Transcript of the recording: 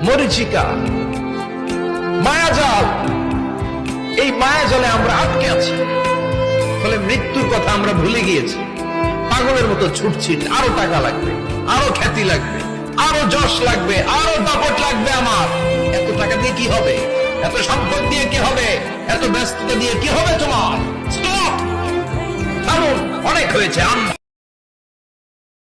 মরিচিকা, মায়াজাল। এই মায়াজালে আমরা আটকে আছি, ফলে মৃত্যুর কথা আমরা ভুলে গিয়েছি। পাগলের মতো ছুটছি, আরো টাকা লাগবে, আরো খ্যাতি লাগবে, আরো যশ লাগবে, আরো দাপট লাগবে। আমার এত টাকা দিয়ে কি হবে? এত সম্পদ দিয়ে কি হবে? এত ব্যস্ততা দিয়ে কি হবে? তোমার স্টপ, থামুন, অনেক হয়েছে।